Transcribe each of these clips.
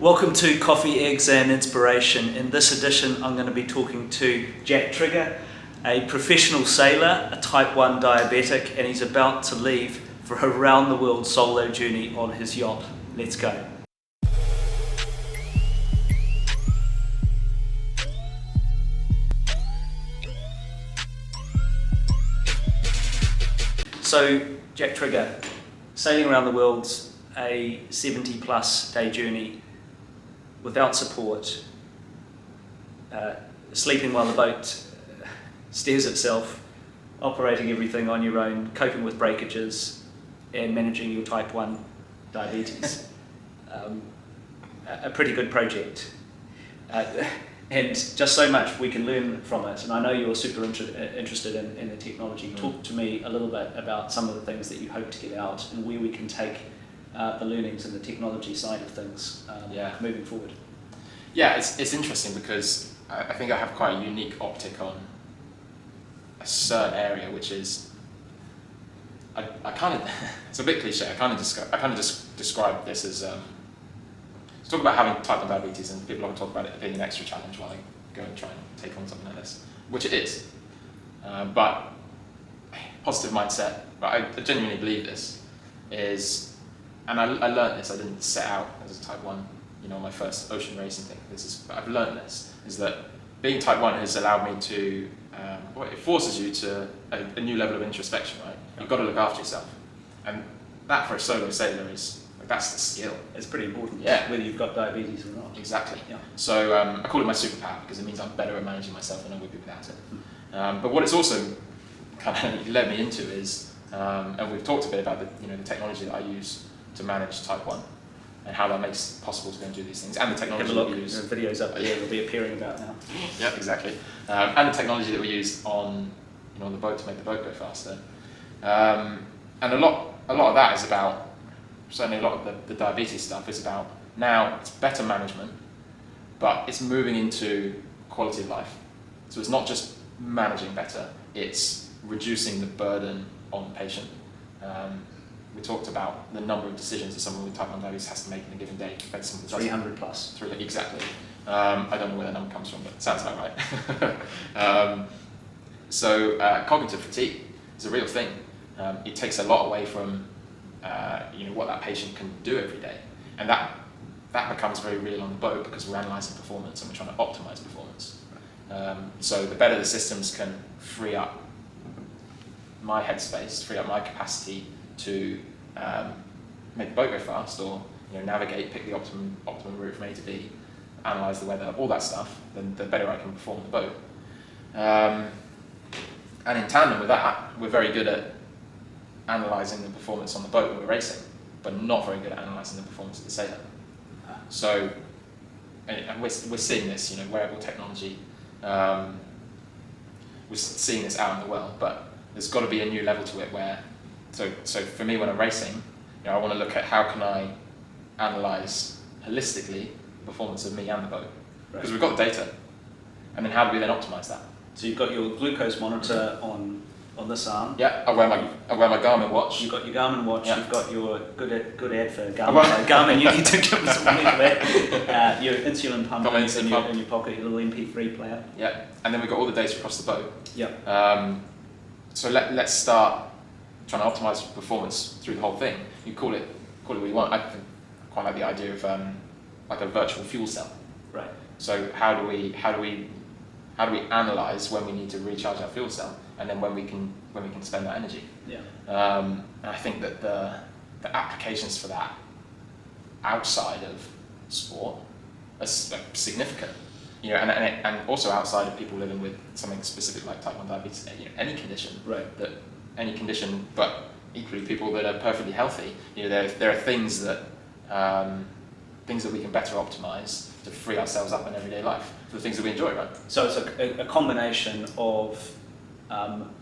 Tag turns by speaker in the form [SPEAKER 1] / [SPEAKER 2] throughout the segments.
[SPEAKER 1] Welcome to Coffee, Eggs and Inspiration. In this edition I'm going to be talking to Jack Trigger, a professional sailor, a type 1 diabetic, and he's about to leave for a round the world solo journey on his yacht. Let's go. So, Jack Trigger, sailing around the world, a 70 plus day journey without support, sleeping while the boat steers itself, operating everything on your own, coping with breakages and managing your type 1 diabetes. A pretty good project. And just so much we can learn from it, and I know you're super interested in the technology. Talk to me a little bit about some of the things that you hope to get out and where we can take the learnings and the technology side of things moving forward.
[SPEAKER 2] Yeah, it's interesting because I think I have quite a unique optic on a certain area, which is I kind of it's a bit cliche. I kind of describe this as talk about having type 1 diabetes, and people often talk about it being an extra challenge while I go and try and take on something like this, which it is. But positive mindset. But I genuinely believe this is, and I learned this. I didn't set out as a type 1, my first ocean racing thing. But I've learned this is that being type 1 has allowed me to. It forces you to a new level of introspection, right? You've got to look after yourself, and that for a solo sailor is. That's the skill.
[SPEAKER 1] It's pretty important,
[SPEAKER 2] yeah.
[SPEAKER 1] Whether you've got diabetes or not.
[SPEAKER 2] Exactly.
[SPEAKER 1] Yeah.
[SPEAKER 2] So I call it my superpower because it means I'm better at managing myself than I would be without it. But what it's also kind of led me into is, and we've talked a bit about the technology that I use to manage type 1 and how that makes it possible to go and do these things, and the technology that we use.
[SPEAKER 1] There are videos up there will be appearing about now.
[SPEAKER 2] Yeah, exactly. And the technology that we use on the boat to make the boat go faster. And a lot of that is about. Certainly a lot of the diabetes stuff is about now it's better management, but it's moving into quality of life. So it's not just managing better, it's reducing the burden on the patient. We talked about the number of decisions that someone with type 1 diabetes has to make in a given day compared to someone with
[SPEAKER 1] 300 plus.
[SPEAKER 2] Exactly. I don't know where that number comes from, but it sounds about right. So cognitive fatigue is a real thing. It takes a lot away from what that patient can do every day, and that becomes very real on the boat because we're analysing performance and we're trying to optimise performance. So the better the systems can free up my headspace, free up my capacity to make the boat go fast, or navigate, pick the optimum route from A to B, analyse the weather, all that stuff, then the better I can perform the boat. And in tandem with that, we're very good at analysing the performance on the boat when we're racing, but not very good at analysing the performance of the sailor. So, and we're seeing this, wearable technology, we're seeing this out in the world, but there's got to be a new level to it where, so for me when I'm racing, I want to look at how can I analyse holistically the performance of me and the boat, because we've got the data, and then how do we then optimise that?
[SPEAKER 1] So you've got your glucose monitor on this arm.
[SPEAKER 2] Yeah, I wear my Garmin watch.
[SPEAKER 1] You've got your Garmin watch. Yeah. You've got your good ad for Garmin.
[SPEAKER 2] Well,
[SPEAKER 1] Garmin, you need to give us some money for that. Your insulin pump in
[SPEAKER 2] pump.
[SPEAKER 1] your pocket, your little MP3 player.
[SPEAKER 2] Yeah, and then we've got all the data across the boat.
[SPEAKER 1] Yeah.
[SPEAKER 2] So let's start trying to optimise performance through the whole thing. You call it what you want. I quite like the idea of like a virtual fuel cell.
[SPEAKER 1] Right.
[SPEAKER 2] So how do we analyse when we need to recharge our fuel cell, and then when we can spend that energy.
[SPEAKER 1] Yeah.
[SPEAKER 2] And I think that the applications for that outside of sport are significant. And also outside of people living with something specific like type 1 diabetes, any condition.
[SPEAKER 1] Right.
[SPEAKER 2] Any condition, but equally people that are perfectly healthy. There are things that we can better optimise to free ourselves up in everyday life for the things that we enjoy, right?
[SPEAKER 1] So it's a combination of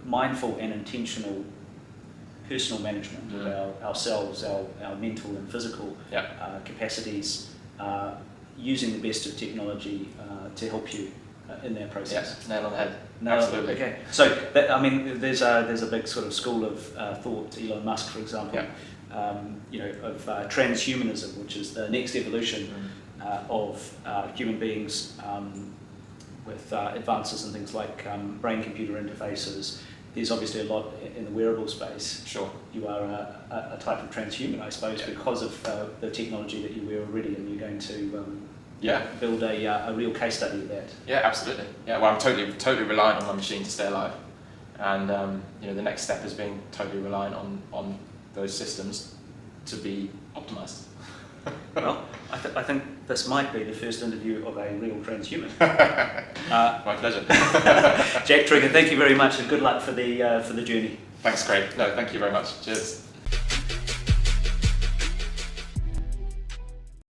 [SPEAKER 1] mindful and intentional personal management of ourselves, our mental and physical capacities, using the best of technology to help you in that process.
[SPEAKER 2] Yeah, nail on the head. Absolutely.
[SPEAKER 1] Okay. So there's a big sort of school of thought. Elon Musk, for example, of transhumanism, which is the next evolution of human beings with advances in things like brain-computer interfaces. There's obviously a lot in the wearable space.
[SPEAKER 2] Sure.
[SPEAKER 1] You are a type of transhuman, I suppose, because of the technology that you wear already, and you're going to build a real case study of that.
[SPEAKER 2] Yeah, absolutely. Yeah, well, I'm totally reliant on my machine to stay alive, and the next step is being totally reliant on those systems to be optimized.
[SPEAKER 1] Well, I think this might be the first interview of a real transhuman.
[SPEAKER 2] My pleasure.
[SPEAKER 1] Jack Trigger, thank you very much, and good luck for the journey.
[SPEAKER 2] Thanks, Craig. No, thank you very much. Cheers.